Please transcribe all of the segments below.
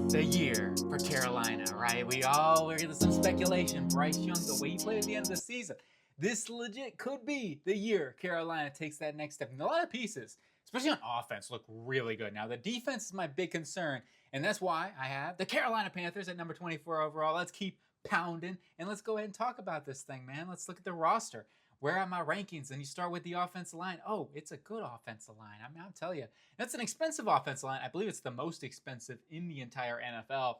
the year for Carolina, right? We're getting some speculation. Bryce Young, the way he played at the end of the season, this legit could be the year Carolina takes that next step. And a lot of pieces, especially on offense, look really good. Now, the defense is my big concern, and that's why I have the Carolina Panthers at number 24 overall. Let's keep pounding, and let's go ahead and talk about this thing, man. Let's look at the roster. Where are my rankings? And you start with the offensive line. Oh, it's a good offensive line. I mean, I'll tell you. That's an expensive offensive line. I believe it's the most expensive in the entire NFL.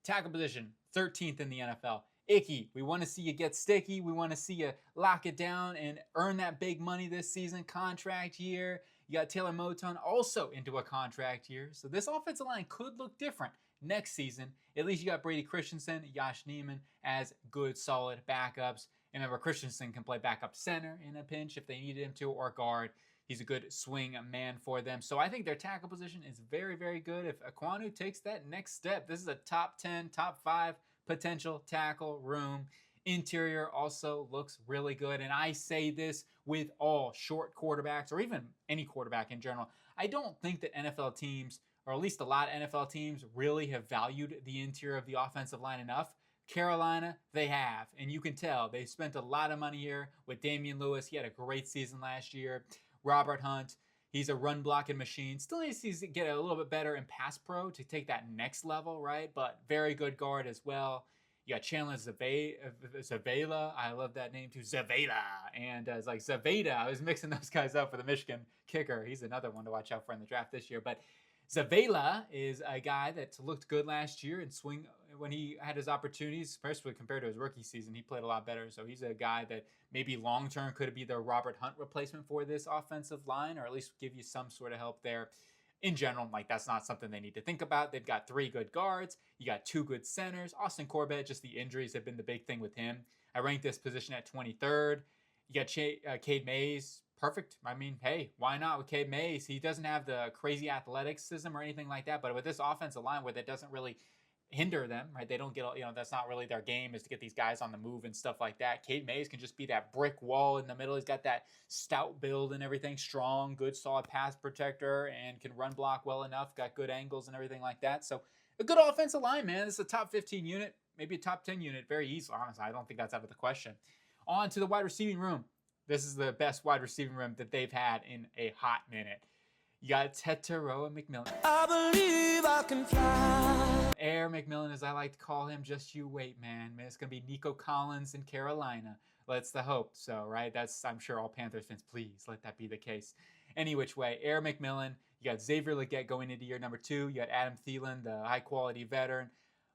Tackle position, 13th in the NFL. Icky. We want to see you get sticky. We want to see you lock it down and earn that big money this season. Contract year. You got Taylor Moton also into a contract year. So this offensive line could look different next season. At least you got Brady Christensen, Josh Neiman as good, solid backups. And remember, Christensen can play backup center in a pinch if they needed him to, or guard. He's a good swing man for them. So I think their tackle position is very, very good. If Ekwonu takes that next step, this is a top 10, top 5 potential tackle room. Interior also looks really good. And I say this with all short quarterbacks, or even any quarterback in general. I don't think that NFL teams, or at least a lot of NFL teams, really have valued the interior of the offensive line enough. Carolina, they have, and you can tell they spent a lot of money here with Damian Lewis. He had a great season last year. Robert Hunt, he's a run blocking machine. Still needs to get a little bit better in pass pro to take that next level, right? But very good guard as well. You got Chandler Zavala. I love that name too, Zavala. And it's like Zavada. I was mixing those guys up for the Michigan kicker. He's another one to watch out for in the draft this year. But Zavala is a guy that looked good last year and swing when he had his opportunities, especially compared to his rookie season. He played a lot better. So he's a guy that maybe long-term could be the Robert Hunt replacement for this offensive line, or at least give you some sort of help there. In general, like, that's not something they need to think about. They've got 3 good guards. You got 2 good centers. Austin Corbett, just the injuries have been the big thing with him. I ranked this position at 23rd. You got Cade Mays. Perfect. I mean, hey, why not with Cade Mays? He doesn't have the crazy athleticism or anything like that, but with this offensive line where that doesn't really hinder them, right? They don't get, that's not really their game, is to get these guys on the move and stuff like that. Cade Mays can just be that brick wall in the middle. He's got that stout build and everything, strong, good, solid pass protector, and can run block well enough, got good angles and everything like that. So a good offensive line, man. This is a top 15 unit, maybe a top 10 unit, very easily. Honestly, I don't think that's out of the question. On to the wide receiving room. This is the best wide receiving room that they've had in a hot minute. You got Tetairoa McMillan. I believe I can fly. Air McMillan, as I like to call him. Just you wait, man. It's going to be Nico Collins in Carolina. Let's the hope so, right? That's, I'm sure, all Panthers fans, please let that be the case. Any which way, Air McMillan. You got Xavier Legette going into year number 2. You got Adam Thielen, the high-quality veteran.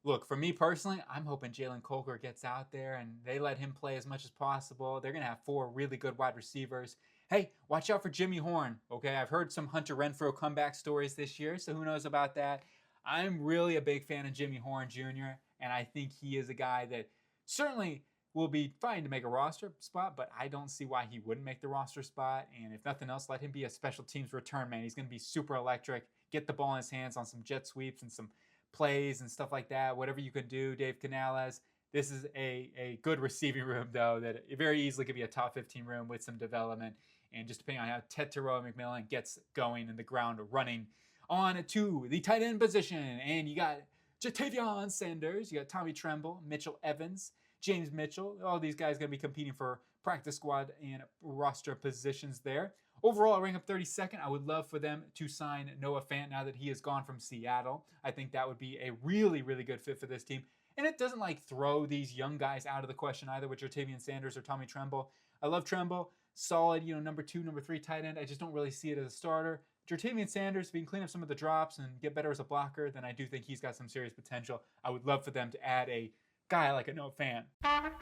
Look, for me personally, I'm hoping Jalen Coker gets out there and they let him play as much as possible. They're going to have 4 really good wide receivers. Hey, watch out for Jimmy Horn, okay? I've heard some Hunter Renfrow comeback stories this year, so who knows about that. I'm really a big fan of Jimmy Horn Jr., and I think he is a guy that certainly will be fine to make a roster spot, but I don't see why he wouldn't make the roster spot. And if nothing else, let him be a special teams return man. He's going to be super electric, get the ball in his hands on some jet sweeps and some plays and stuff like that. Whatever you can do, Dave Canales. This is a good receiving room, though, that it very easily could be a top 15 room with some development. And just depending on how Tetairoa McMillan gets going in the ground running. On to the tight end position. And you got Jatavion Sanders. You got Tommy Tremble, Mitchell Evans, James Mitchell. All these guys going to be competing for practice squad and roster positions there. Overall, I rank up 32nd. I would love for them to sign Noah Fant now that he has gone from Seattle. I think that would be a really, really good fit for this team. And it doesn't throw these young guys out of the question either with Jatavion Sanders or Tommy Tremble. I love Tremble. Solid, number 2, number 3 tight end. I just don't really see it as a starter. Jatavion Sanders, if he can clean up some of the drops and get better as a blocker, then I do think he's got some serious potential. I would love for them to add a guy like a Noah Fant. I'm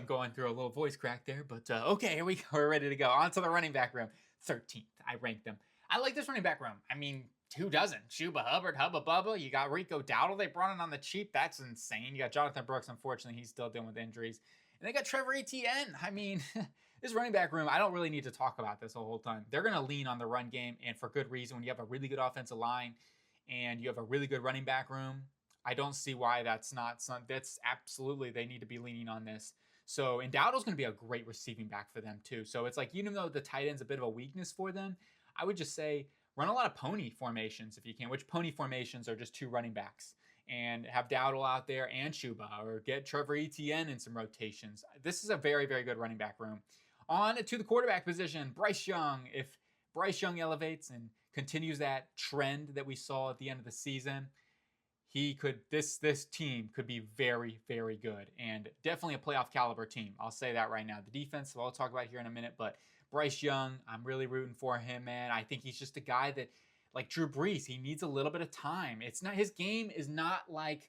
going through a little voice crack there, but okay, here we go. We're ready to go. On to the running back room. 13th, I ranked them. I like this running back room. I mean, who doesn't? Chuba Hubbard, Hubba Bubba. You got Rico Dowdle. They brought in on the cheap. That's insane. You got Jonathan Brooks. Unfortunately, he's still dealing with injuries. And they got Trevor Etienne. I mean, this running back room, I don't really need to talk about this the whole time. They're going to lean on the run game, and for good reason. When you have a really good offensive line and you have a really good running back room, I don't see why that's absolutely, they need to be leaning on this. So, and Dowdle's going to be a great receiving back for them too. So it's even though the tight end's a bit of a weakness for them, I would just say run a lot of pony formations if you can, which pony formations are just two running backs, and have Dowdle out there and Chuba, or get Trevor Etienne in some rotations. This is a very, very good running back room. On to the quarterback position, Bryce Young. If Bryce Young elevates and continues that trend that we saw at the end of the season, this team could be very, very good, and definitely a playoff caliber team. I'll say that right now. The defense, I'll talk about here in a minute, but Bryce Young, I'm really rooting for him, man. I think he's just a guy that, like Drew Brees, he needs a little bit of time. It's not, his game is not like,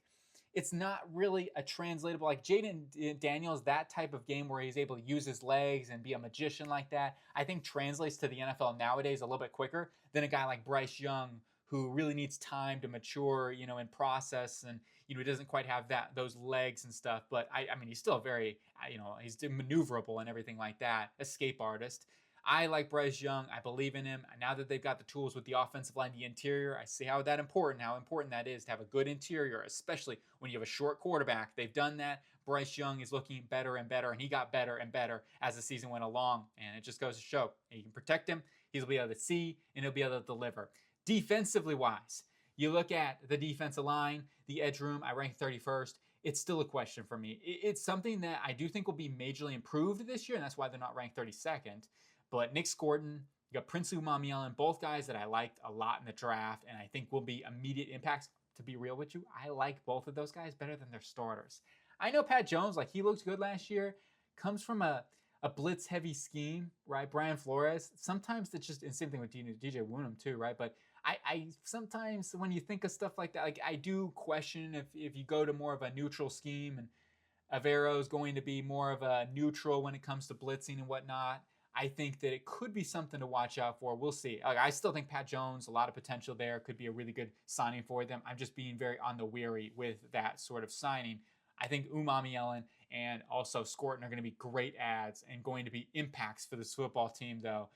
it's not really a translatable, like Jaden Daniels, that type of game where he's able to use his legs and be a magician like that, I think translates to the NFL nowadays a little bit quicker than a guy like Bryce Young, who really needs time to mature, and process, and he doesn't quite have those legs and stuff. But I mean, he's still very, he's maneuverable and everything like that. Escape artist. I like Bryce Young. I believe in him. Now that they've got the tools with the offensive line, the interior, I see how important that is to have a good interior, especially when you have a short quarterback. They've done that. Bryce Young is looking better and better, and he got better and better as the season went along. And it just goes to show, you can protect him. He'll be able to see, and he'll be able to deliver. Defensively wise, you look at the defensive line, the edge room, I rank 31st. It's still a question for me. It's something that I do think will be majorly improved this year, and that's why they're not ranked 32nd. But Nick Scorton, you got Prince Umamuelen, both guys that I liked a lot in the draft, and I think will be immediate impacts. To be real with you, I like both of those guys better than their starters. I know Pat Jones, like he looked good last year, comes from a blitz-heavy scheme, right? Brian Flores, sometimes it's just, and same thing with DJ Woonham too, right? But I sometimes, when you think of stuff like that, like I do question if you go to more of a neutral scheme, and Avero's going to be more of a neutral when it comes to blitzing and whatnot. I think that it could be something to watch out for. We'll see. I still think Pat Jones, a lot of potential there, could be a really good signing for them. I'm just being very on the weary with that sort of signing. I think Umamuelen and also Scorton are going to be great adds and going to be impacts for this football team, though.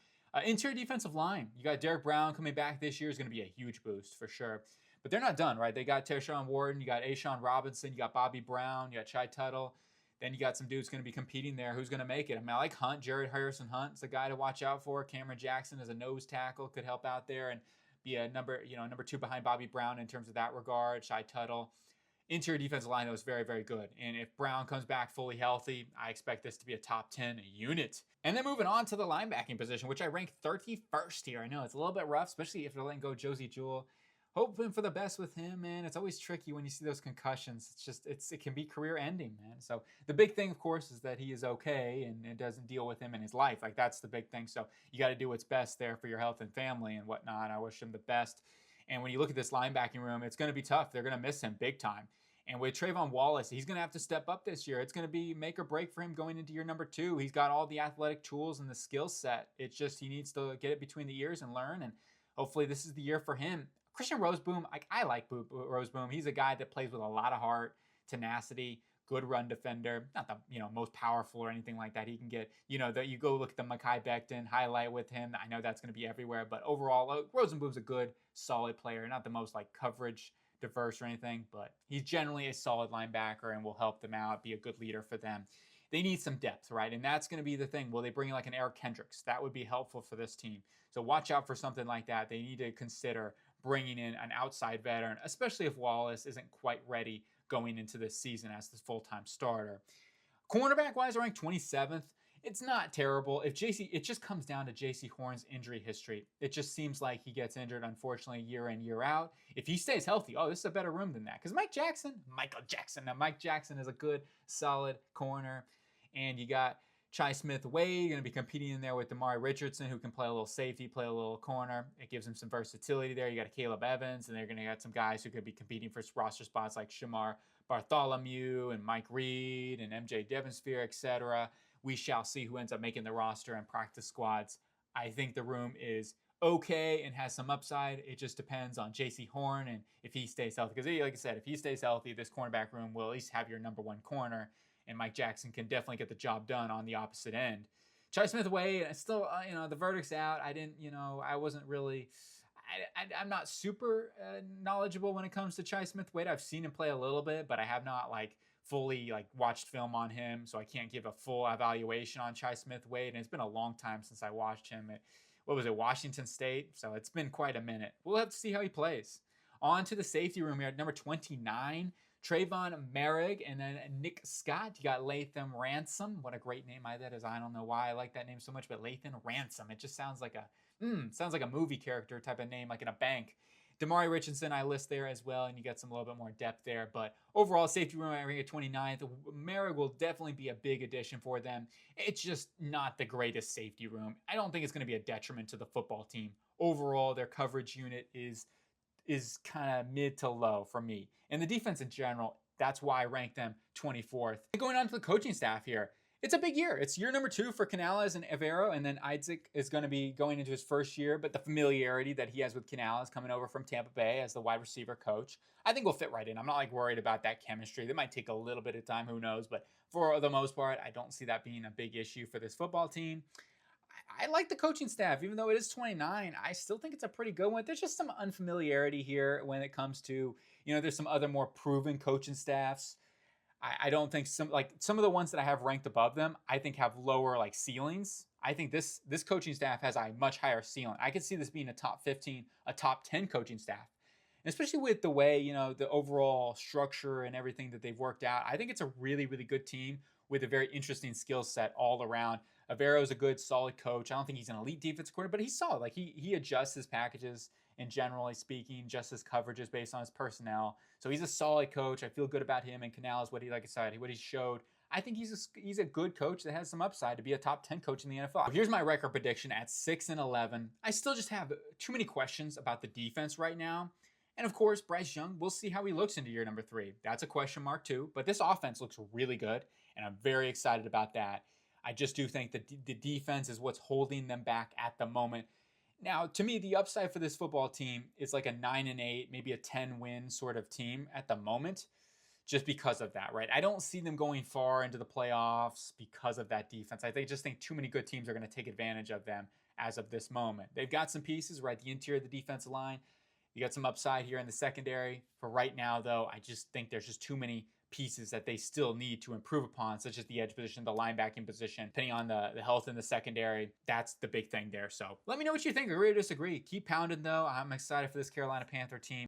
Interior defensive line. You got Derek Brown coming back this year is going to be a huge boost for sure. But they're not done, right? They got Tershawn Wharton, you got Ashawn Robinson, you got Bobby Brown, you got Chai Tuttle. Then you got some dudes going to be competing there. Who's going to make it? I mean, I like Hunt. Jared Harrison Hunt is a guy to watch out for. Cameron Jackson as a nose tackle could help out there and be a number 2 behind Bobby Brown in terms of that regard. Chai Tuttle. Interior defensive line, that was very, very good. And if Brown comes back fully healthy, I expect this to be a top 10 unit. And then moving on to the linebacking position, which I rank 31st here. I know it's a little bit rough, especially if they're letting go Josie Jewell. Hoping for the best with him, man. It's always tricky when you see those concussions. It can be career ending, man. So the big thing, of course, is that he is okay and it doesn't deal with him in his life. Like, that's the big thing. So you got to do what's best there for your health and family and whatnot. I wish him the best. And when you look at this linebacking room, it's going to be tough. They're going to miss him big time. And with Trayvon Wallace, he's going to have to step up this year. It's going to be make or break for him going into year number 2. He's got all the athletic tools and the skill set. It's just he needs to get it between the ears and learn. And hopefully this is the year for him. Christian Roseboom, I like Roseboom. He's a guy that plays with a lot of heart, tenacity, good run defender. Not the most powerful or anything like that. He can get, that you go look at the Mekhi Becton highlight with him. I know that's going to be everywhere. But overall, Roseboom's a good, solid player. Not the most coverage diverse or anything, but he's generally a solid linebacker and will help them out, be a good leader for them. They need some depth, right? And that's going to be the thing. Will they bring in an Eric Kendricks? That would be helpful for this team. So watch out for something like that. They need to consider bringing in an outside veteran, especially if Wallace isn't quite ready going into this season as the full-time starter. Cornerback-wise, I rank 27th. It's not terrible. It just comes down to J.C. Horn's injury history. It just seems like he gets injured, unfortunately, year in, year out. If he stays healthy, this is a better room than that. Because Mike Jackson is a good, solid corner. And you got Chai Smith-Wade going to be competing in there with Damari Richardson, who can play a little safety, play a little corner. It gives him some versatility there. You got Caleb Evans, and they're going to get some guys who could be competing for roster spots like Shamar Bartholomew and Mike Reed and MJ Devonsphere, etc. We shall see who ends up making the roster and practice squads. I think the room is okay and has some upside. It just depends on J.C. Horn and if he stays healthy. Because like I said, if he stays healthy, this cornerback room will at least have your number 1 corner. And Mike Jackson can definitely get the job done on the opposite end. Chai Smith-Wade, still, the verdict's out. I wasn't really... I'm not super knowledgeable when it comes to Chai Smith-Wade. I've seen him play a little bit, but I have not, fully watched film on him, so I can't give a full evaluation on Chai Smith-Wade, and it's been a long time since I watched him. what was it, Washington State. So it's been quite a minute. We'll have to see how he plays. On to the safety room here at number 29. Trayvon Merrick, and then Nick Scott. You got Lathan Ransom. What a great name that is. I don't know why I like that name so much, but Lathan Ransom. It just sounds like a movie character type of name, like in a bank. Damari Richardson, I list there as well, and you get some a little bit more depth there. But overall, safety room at 29th. Merrick will definitely be a big addition for them. It's just not the greatest safety room. I don't think it's going to be a detriment to the football team. Overall, their coverage unit is kind of mid to low for me. And the defense in general, that's why I rank them 24th. Going on to the coaching staff here. It's a big year. It's year number 2 for Canales and Evero, and then Isaac is going to be going into his first year, but the familiarity that he has with Canales coming over from Tampa Bay as the wide receiver coach, I think will fit right in. I'm not worried about that chemistry. That might take a little bit of time, who knows, but for the most part, I don't see that being a big issue for this football team. I like the coaching staff, even though it is 29. I still think it's a pretty good one. There's just some unfamiliarity here when it comes to, there's some other more proven coaching staffs. I don't think some of the ones that I have ranked above them, I think have lower ceilings. I think this coaching staff has a much higher ceiling. I could see this being a top 15, a top 10 coaching staff. And especially with the way, the overall structure and everything that they've worked out. I think it's a really, really good team with a very interesting skill set all around. Avero is a good, solid coach. I don't think he's an elite defense coordinator, but he's solid. He adjusts his packages and generally speaking, just his coverages based on his personnel. So he's a solid coach. I feel good about him and Canales, what he showed. I think he's a good coach that has some upside to be a top 10 coach in the NFL. Here's my record prediction at 6-11. I still just have too many questions about the defense right now. And of course, Bryce Young, we'll see how he looks into year number 3. That's a question mark too. But this offense looks really good, and I'm very excited about that. I just do think that the defense is what's holding them back at the moment. Now, to me, the upside for this football team is like a 9-8, maybe a 10-win sort of team at the moment, just because of that, right? I don't see them going far into the playoffs because of that defense. I just think too many good teams are going to take advantage of them as of this moment. They've got some pieces, right? The interior of the defensive line. You got some upside here in the secondary. For right now, though, I just think there's just too many pieces that they still need to improve upon, such as the edge position, the linebacking position, depending on the health in the secondary. That's the big thing there. So let me know what you think. Agree or disagree. Keep pounding, though. I'm excited for this Carolina Panther team.